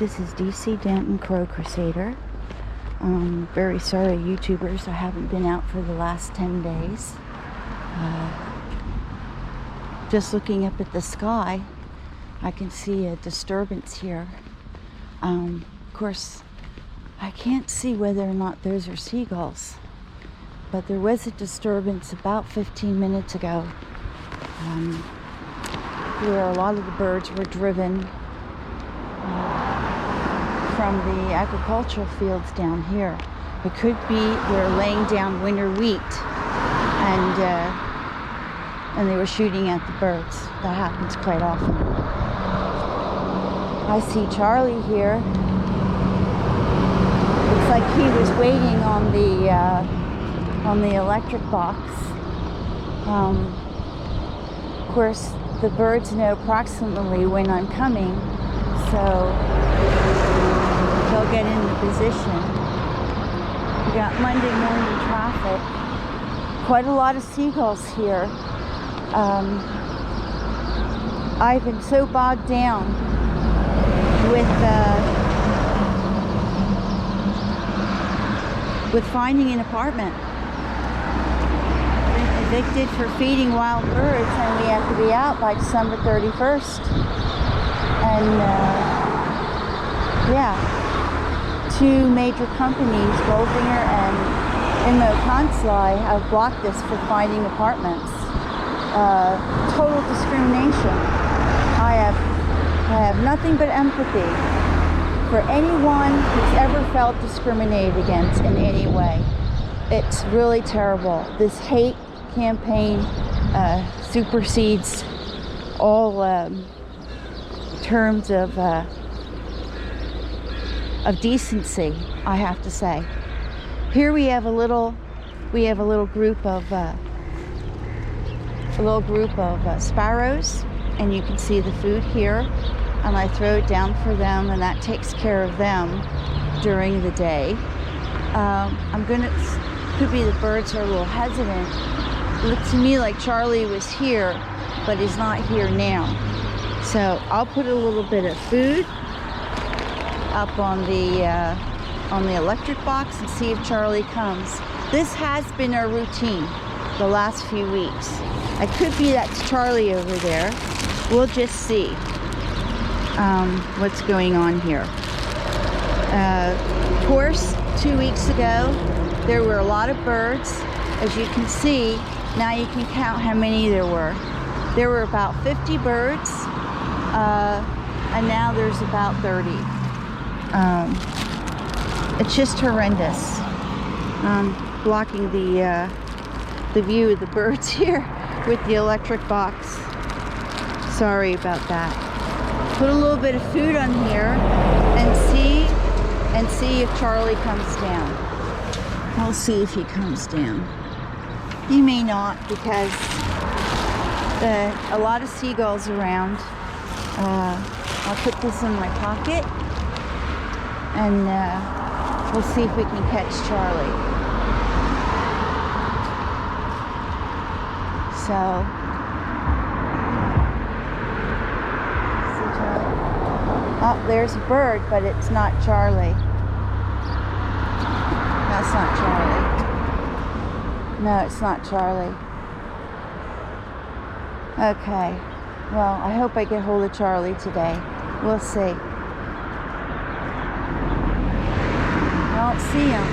This is DC Danton Crow Crusader. Very sorry, YouTubers, I haven't been out for the last 10 days. Just looking up at the sky, I can see a disturbance here. Of course, I can't see whether or not those are seagulls, but there was a disturbance about 15 minutes ago where a lot of the birds were driven from the agricultural fields down here. It could be they're laying down winter wheat and they were shooting at the birds. That happens quite often. I see Charlie here. Looks like he was waiting on the electric box. Of course, the birds know approximately when I'm coming, so they'll get into position. We got Monday morning traffic. Quite a lot of seagulls here. I've been so bogged down with finding an apartment. Been evicted for feeding wild birds, and we have to be out by December 31st. And yeah, two major companies, Kreuzlingen and Immo Kanzlei, have blocked us for finding apartments. Total discrimination. I have nothing but empathy for anyone who's ever felt discriminated against in any way. It's really terrible. This hate campaign supersedes all terms of decency, I have to say. Here we have a little group of sparrows, and you can see the food here, and I throw it down for them, and that takes care of them during the day. Could be the birds are a little hesitant. It looked to me like Charlie was here, but he's not here now. So I'll put a little bit of food up on the electric box and see if Charlie comes. This has been our routine the last few weeks. It could be that's Charlie over there. We'll just see what's going on here. Of course, 2 weeks ago, there were a lot of birds. As you can see, now you can count how many there were. There were about 50 birds, and now there's about 30. It's just horrendous. Blocking the view of the birds here with the electric box. Sorry about that. Put a little bit of food on here and see if Charlie comes down. We'll see if he comes down. He may not, because a lot of seagulls around. I'll put this in my pocket, and we'll see if we can catch Charlie. So, see Charlie? Oh, there's a bird, but it's not Charlie. That's not Charlie. No, it's not Charlie. Okay. Well, I hope I get hold of Charlie today. We'll see. I don't see him.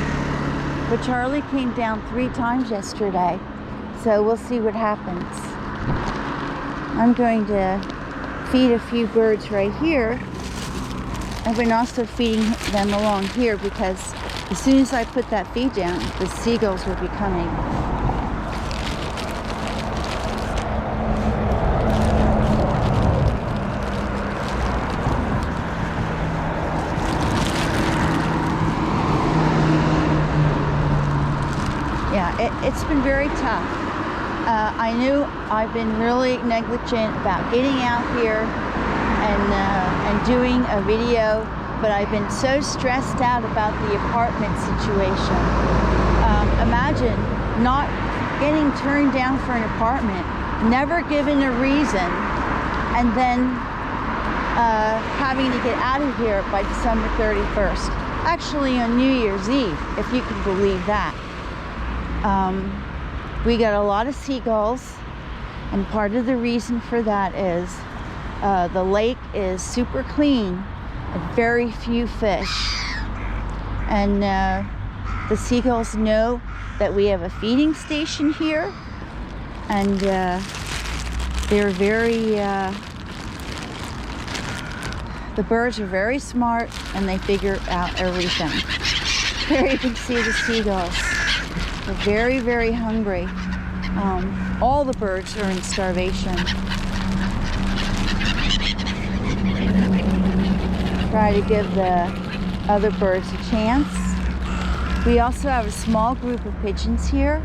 But Charlie came down 3 times yesterday. So we'll see what happens. I'm going to feed a few birds right here. I've been also feeding them along here, because as soon as I put that feed down, the seagulls will be coming. Yeah, it's been very tough. I knew I've been really negligent about getting out here and doing a video, but I've been so stressed out about the apartment situation. Imagine not getting turned down for an apartment, never given a reason, and then having to get out of here by December 31st. Actually on New Year's Eve, if you can believe that. We got a lot of seagulls, and part of the reason for that is the lake is super clean and very few fish. And the seagulls know that we have a feeding station here, and they're very, the birds are very smart, and they figure out everything. Here you can see the seagulls. They're very, very hungry. All the birds are in starvation. Try to give the other birds a chance. We also have a small group of pigeons here.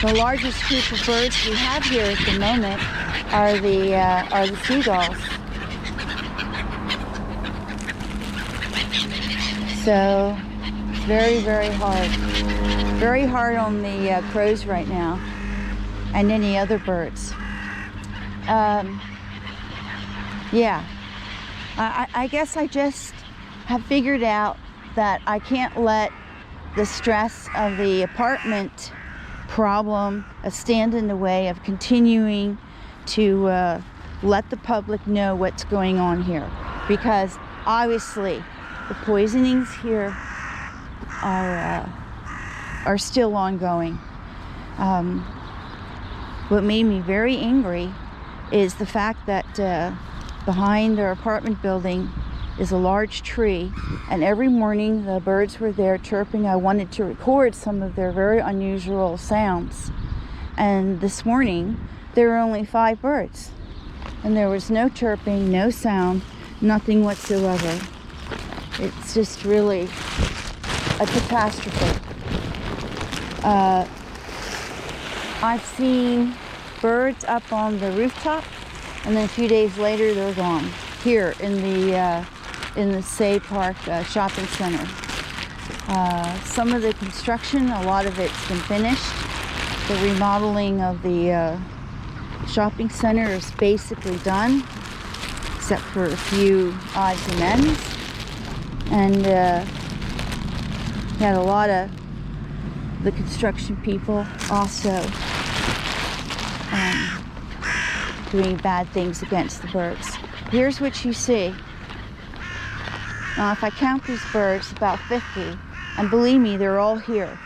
The largest group of birds we have here at the moment are the seagulls. So it's very, very hard. Very hard on the crows right now, and any other birds. Yeah, I guess I just have figured out that I can't let the stress of the apartment problem stand in the way of continuing to let the public know what's going on here, because obviously the poisonings here are still ongoing. What made me very angry is the fact that behind their apartment building is a large tree, and every morning the birds were there chirping. I wanted to record some of their very unusual sounds, and this morning there were only 5 birds, and there was no chirping, no sound, nothing whatsoever. It's just really a catastrophe. I've seen birds up on the rooftop, and then a few days later they're gone here in the Say Park shopping center. Some of the construction, a lot of it's been finished. The remodeling of the shopping center is basically done, except for a few odds and ends. And had a lot of the construction people also doing bad things against the birds. Here's what you see. Now, if I count these birds, about 50, and believe me, they're all here.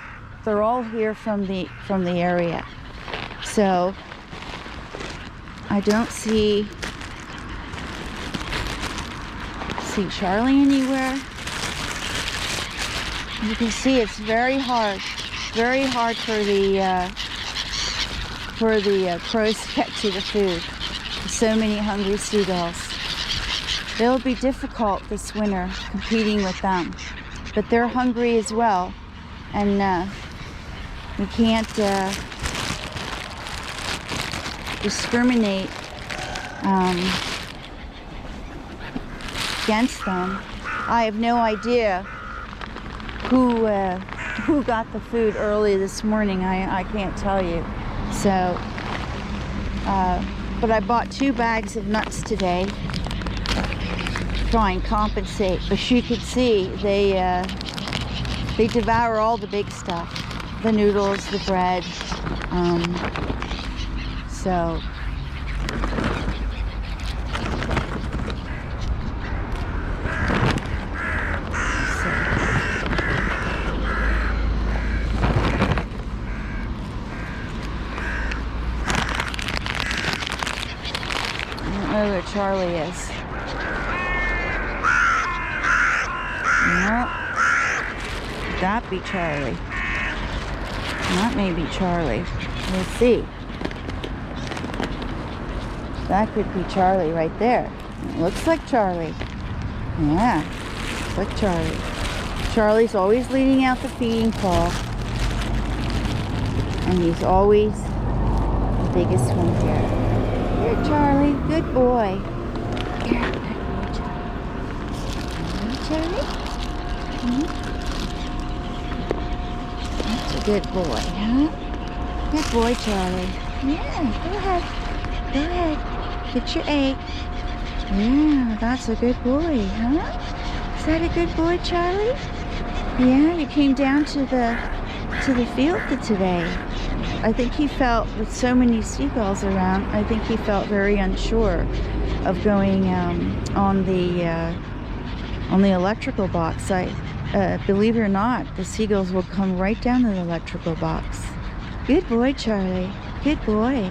They're all here from the area. So I don't see Charlie anywhere. You can see it's very hard for the crows to get to the food. So many hungry seagulls. It'll be difficult this winter competing with them, but they're hungry as well, and we can't discriminate against them. I have no idea who got the food early this morning. I can't tell you. So, but I bought 2 bags of nuts today to try and compensate. But you could see they devour all the big stuff, the noodles, the bread. So. Where Charlie is. No, that be Charlie. That may be Charlie. Let's see. That could be Charlie right there. It looks like Charlie. Yeah, looks like Charlie. Charlie's always leading out the feeding call, and he's always the biggest one here. Here, Charlie. Good boy. Here, good boy, Charlie. Charlie? That's a good boy, huh? Good boy, Charlie. Yeah, go ahead. Go ahead. Get your egg. Yeah, that's a good boy, huh? Is that a good boy, Charlie? Yeah, you came down to the field today. I think he felt, with so many seagulls around, I think he felt very unsure of going on the electrical box. Believe it or not, the seagulls will come right down to the electrical box. Good boy, Charlie. Good boy.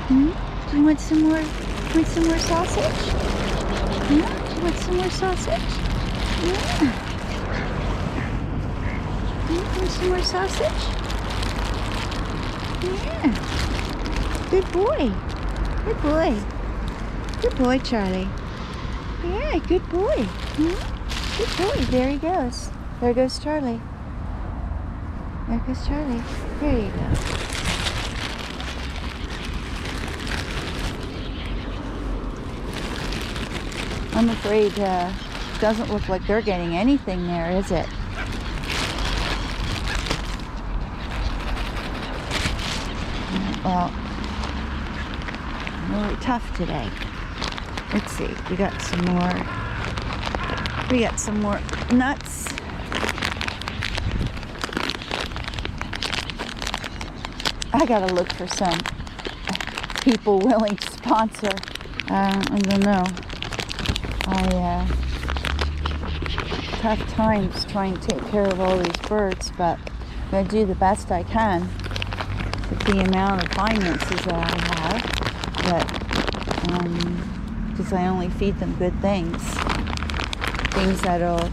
Hmm? Do you want some more? Want some more sausage? Yeah. Do you want some more sausage? Yeah. You want some more sausage? Yeah. Good boy. Good boy. Good boy, Charlie. Yeah, good boy. Hmm? Good boy. There he goes. There goes Charlie. There goes Charlie. There you go. I'm afraid it doesn't look like they're getting anything there, is it? Well, really tough today. Let's see, we got some more nuts. I gotta look for some people willing to sponsor. I don't know. Tough times trying to take care of all these birds, but I'm gonna do the best I can with the amount of finances that I have. But because I only feed them good things that'll,